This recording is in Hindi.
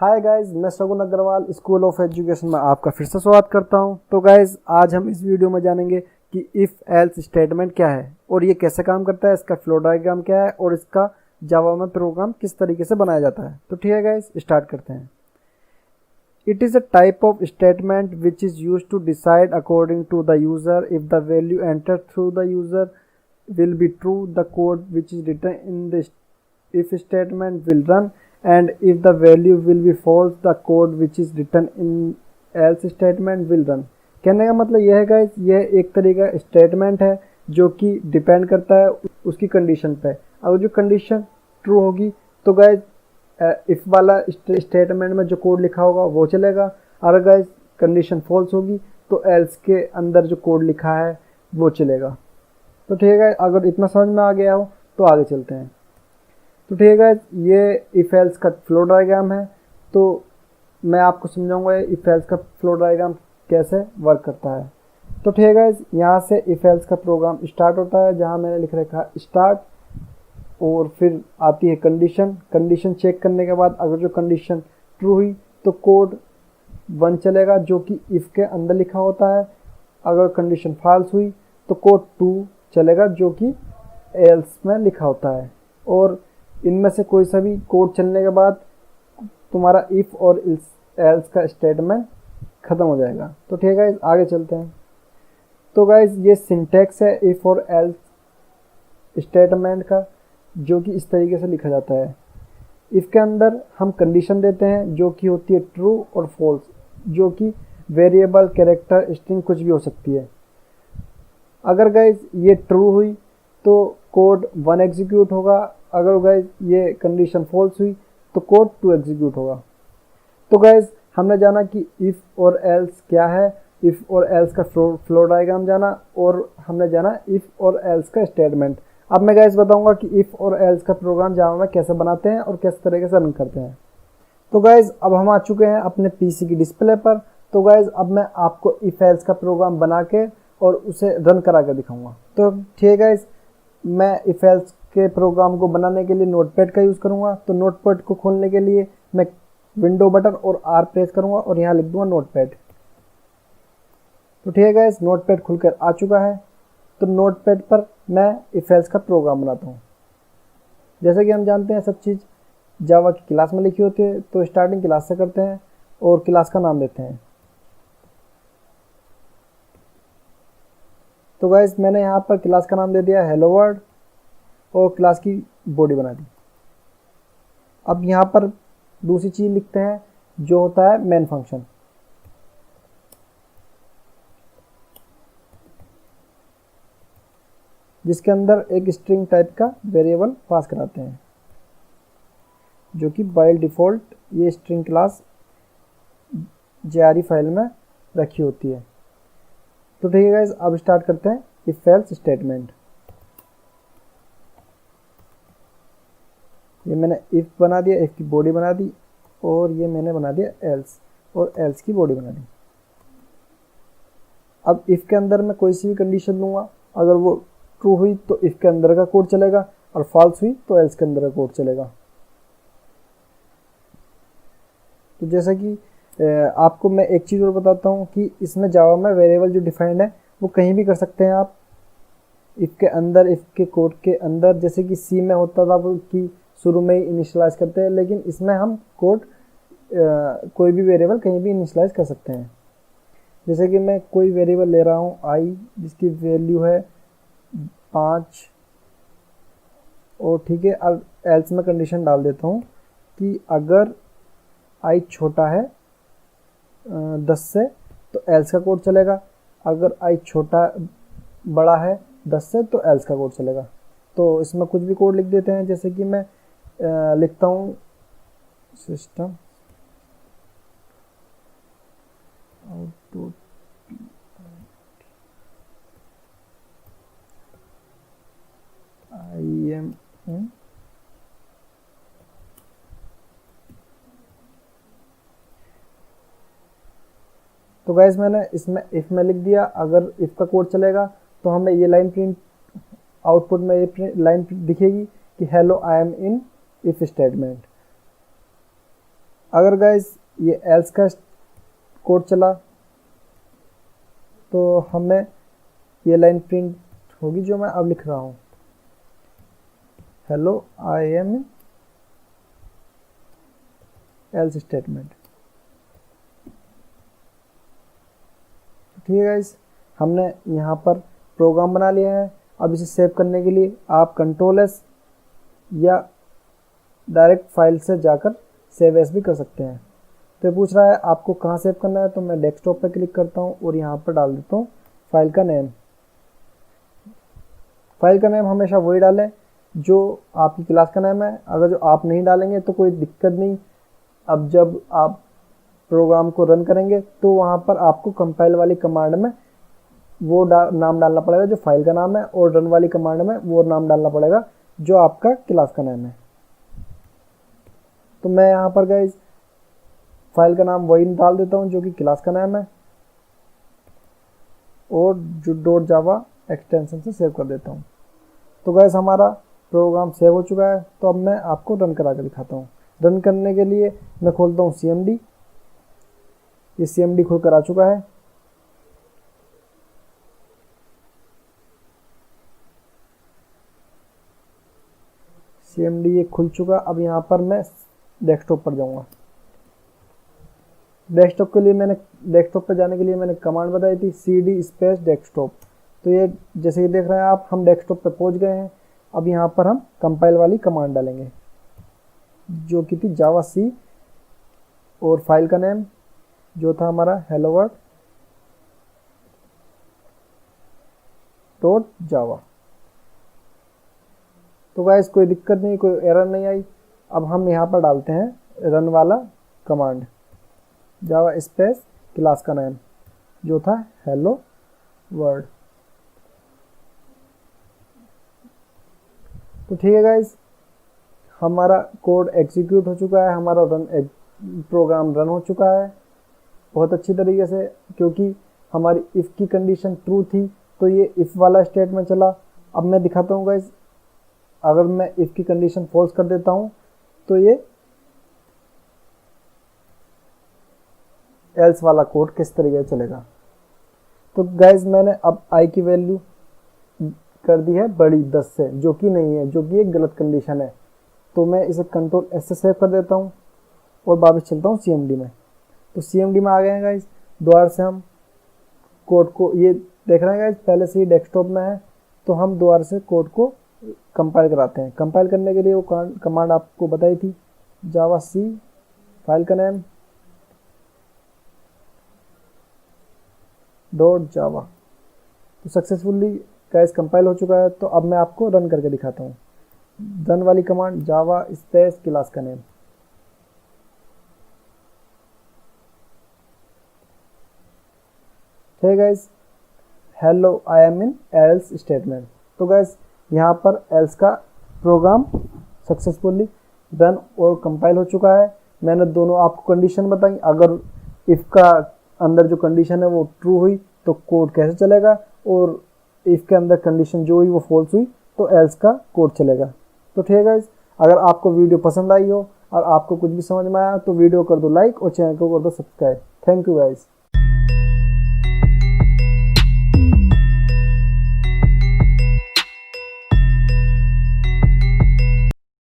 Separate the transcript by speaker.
Speaker 1: हाय गाइस, मैं सगुन अग्रवाल स्कूल ऑफ एजुकेशन में आपका फिर से स्वागत करता हूं। तो गाइस, आज हम इस वीडियो में जानेंगे कि इफ़ एल्स स्टेटमेंट क्या है और ये कैसे काम करता है, इसका फ्लो डायग्राम क्या है और इसका जावा में प्रोग्राम किस तरीके से बनाया जाता है। तो ठीक है गाइस, स्टार्ट करते हैं। It is a type of statement which is used to decide according to the user if the value entered through the user will be true. The code which is written in the if statement will run, and if the value will be false, the code which is written in else statement will run. कहने का मतलब यह है गाइस, यह एक तरीका स्टेटमेंट है जो कि डिपेंड करता है उसकी कंडीशन पे। अगर जो कंडीशन ट्रू होगी तो गाइस इफ वाला स्टेटमेंट में जो कोड लिखा होगा वो चलेगा। अगर गाइस कंडीशन फॉल्स होगी तो एल्स के अंदर जो कोड लिखा है वो चलेगा। तो ठीक है, अगर इतना समझ में आ गया हो तो आगे चलते हैं। तो ठीक है, ये इफ एल्स का फ्लो डायग्राम है। तो मैं आपको समझाऊंगा इफ एल्स का फ्लो डायग्राम कैसे वर्क करता है। तो ठीक है, यहाँ से इफ एल्स का प्रोग्राम स्टार्ट होता है, जहाँ मैंने लिख रखा है स्टार्ट, और फिर आती है कंडीशन चेक करने के बाद अगर जो कंडीशन ट्रू हुई तो कोड 1 चलेगा जो कि इफ़ के अंदर लिखा होता है। अगर कंडीशन फॉल्स हुई तो कोड 2 चलेगा जो कि एल्स में लिखा होता है। और इनमें से कोई सा भी कोड चलने के बाद तुम्हारा इफ़ और एल्स का स्टेटमेंट ख़त्म हो जाएगा। तो ठीक है, आगे चलते हैं। तो गाइज, ये सिंटैक्स है इफ़ और एल्स स्टेटमेंट का, जो कि इस तरीके से लिखा जाता है। इफ़ के अंदर हम कंडीशन देते हैं जो कि होती है ट्रू और फॉल्स, जो कि वेरिएबल, कैरेक्टर, स्ट्रिंग कुछ भी हो सकती है। अगर गाइज ये ट्रू हुई तो कोड 1 एग्जीक्यूट होगा। अगर गाइज ये कंडीशन फॉल्स हुई तो कोड 2 एग्जीक्यूट होगा। तो गाइज हमने जाना कि इफ़ और एल्स क्या है, इफ़ और एल्स का फ्लो डायग्राम जाना, और हमने जाना इफ़ और एल्स का स्टेटमेंट। अब मैं गाइस बताऊंगा कि इफ़ और एल्स का प्रोग्राम जावा में कैसे बनाते हैं और किस तरीके से रन करते हैं। तो गाइस, अब हम आ चुके हैं अपने पीसी की डिस्प्ले पर। तो गाइस, अब मैं आपको इफ़ एल्स का प्रोग्राम बना के और उसे रन करा के दिखाऊंगा। तो ठीक है गाइस, मैं इफ़ एल्स के प्रोग्राम को बनाने के लिए नोटपैड का यूज़ करूँगा। तो नोटपैड को खोलने के लिए मैं विंडो बटन और R प्रेस करूँगा और यहाँ लिख दूँगा नोटपैड। तो ठीक है गाइस, नोटपैड खुलकर आ चुका है। तो नोटपैड पर मैं इफ एल्स का प्रोग्राम बनाता हूँ। जैसे कि हम जानते हैं सब चीज़ जावा की क्लास में लिखी होती है। तो स्टार्टिंग क्लास से करते हैं और क्लास का नाम देते हैं। तो गाइस, मैंने यहाँ पर क्लास का नाम दे दिया हेलो वर्ल्ड और क्लास की बॉडी बना दी। अब यहाँ पर दूसरी चीज़ लिखते हैं जो होता है मेन फंक्शन, जिसके अंदर एक स्ट्रिंग टाइप का वेरिएबल पास कराते हैं, जो कि बाय डिफ़ॉल्ट ये स्ट्रिंग क्लास JRE फाइल में रखी होती है। तो ठीक है गाइस, अब स्टार्ट करते हैं इफ एल्स स्टेटमेंट। ये मैंने इफ बना दिया, इफ की बॉडी बना दी, और ये मैंने बना दिया एल्स, और एल्स की बॉडी बना दी। अब इफ के अंदर मैं कोई सी भी कंडीशन दूंगा, अगर वो ट्रू हुई तो इफ के अंदर का कोड चलेगा, और फॉल्स हुई तो एल्स के अंदर का कोड चलेगा। तो जैसा कि आपको मैं एक चीज़ और बताता हूँ कि इसमें जावा में वेरिएबल जो डिफाइंड है वो कहीं भी कर सकते हैं आप। इफ के अंदर, इफ के कोड के अंदर, जैसे कि सी में होता था वो कि शुरू में ही इनिशियलाइज करते हैं, लेकिन इसमें हम कोड कोई भी वेरिएबल कहीं भी इनिशियलाइज कर सकते हैं। जैसे कि मैं कोई वेरिएबल ले रहा हूँ आई, जिसकी वैल्यू है 5, और ठीक है, अब एल्स में कंडीशन डाल देता हूँ कि अगर आई छोटा है 10 से तो एल्स का कोड चलेगा, अगर आई बड़ा है 10 से तो एल्स का कोड चलेगा। तो इसमें कुछ भी कोड लिख देते हैं, जैसे कि मैं लिखता हूँ सिस्टम आउटपुट IM in तो गाइस, मैंने इसमें इफ में लिख दिया। अगर इफ का कोड चलेगा तो हमें ये लाइन प्रिंट, आउटपुट में ये लाइन दिखेगी कि hello I am in if statement. अगर गाइस ये एल्स का कोड चला तो हमें ये लाइन प्रिंट होगी जो मैं अब लिख रहा हूँ, hello I am in else statement. ठीक है गाइस, हमने यहाँ पर प्रोग्राम बना लिया है। अब इसे सेव करने के लिए आप Ctrl+S या डायरेक्ट फाइल से जाकर सेव एज भी कर सकते हैं। तो ये पूछ रहा है आपको कहाँ सेव करना है, तो मैं डेस्कटॉप पर क्लिक करता हूँ और यहाँ पर डाल देता हूँ फाइल का नेम। फाइल का नेम हमेशा वही डालें जो आपकी क्लास का नेम है। अगर जो आप नहीं डालेंगे तो कोई दिक्कत नहीं, अब जब आप प्रोग्राम को रन करेंगे तो वहाँ पर आपको कंपाइल वाली कमांड में वो नाम डालना पड़ेगा जो फाइल का नाम है, और रन वाली कमांड में वो नाम डालना पड़ेगा जो आपका क्लास का नाम है। तो मैं यहाँ पर गाइस फाइल का नाम वही डाल देता हूँ जो कि क्लास का नाम है, और जो .java एक्सटेंशन से सेव कर देता हूँ। तो गाइस हमारा प्रोग्राम सेव हो चुका है। तो अब मैं आपको रन करा के दिखाता हूँ। रन करने के लिए मैं खोलता हूँ CMD। ये CMD खुल कर आ चुका है। CMD ये खुल चुका। अब यहाँ पर मैं डेस्कटॉप पर जाऊँगा। डेस्कटॉप के लिए डेस्कटॉप पर जाने के लिए मैंने कमांड बताई थी CD स्पेस डेस्कटॉप। तो ये जैसे ये देख रहे हैं आप, हम डेस्कटॉप पर पहुँच गए हैं। अब यहाँ पर हम कंपाइल वाली कमांड डालेंगे जो कि थी जावा सी, और फाइल का नेम जो था हमारा hello world .java। तो गाइस कोई दिक्कत नहीं, कोई एरर नहीं आई। अब हम यहाँ पर डालते हैं रन वाला कमांड, जावा स्पेस क्लास का नाम जो था hello world। तो ठीक है गाइस, हमारा कोड एग्जीक्यूट हो चुका है, हमारा प्रोग्राम रन हो चुका है बहुत अच्छी तरीके से, क्योंकि हमारी इफ़ की कंडीशन ट्रू थी तो ये इफ़ वाला स्टेटमेंट चला। अब मैं दिखाता हूँ गाइस, अगर मैं इफ़ की कंडीशन फॉल्स कर देता हूँ तो ये एल्स वाला कोड किस तरीके से चलेगा। तो गाइस मैंने अब आई की वैल्यू कर दी है बड़ी 10 से, जो कि नहीं है, जो कि एक गलत कंडीशन है। तो मैं इसे Ctrl+S से सेव कर देता हूँ और वापस चलता हूँ CMD में। तो CMD में आ गए हैं गाइस। दोबारा से हम कोड को, ये देख रहे हैं गाइस पहले से ही डेस्कटॉप में है, तो हम दोबारा से कोड को कंपाइल कराते हैं। कंपाइल करने के लिए वो कमांड आपको बताई थी, जावा सी, फाइल का नेम .java। तो सक्सेसफुली गाइस कंपाइल हो चुका है। तो अब मैं आपको रन करके दिखाता हूँ। रन वाली कमांड जावा स्पेस क्लास का नेम। है guys, hello I am in else statement. तो गाइस यहाँ पर एल्स का प्रोग्राम सक्सेसफुली रन और कंपाइल हो चुका है। मैंने दोनों आपको कंडीशन बताई। अगर इफ़ का अंदर जो कंडीशन है वो ट्रू हुई तो कोड कैसे चलेगा, और इफ़ के अंदर कंडीशन जो हुई वो फॉल्स हुई तो एल्स का कोड चलेगा। तो ठीक है गाइस, अगर आपको वीडियो पसंद आई हो और आपको कुछ भी समझ में आया तो वीडियो कर दो लाइक और चैनल को कर दो सब्सक्राइब। Thank you guys.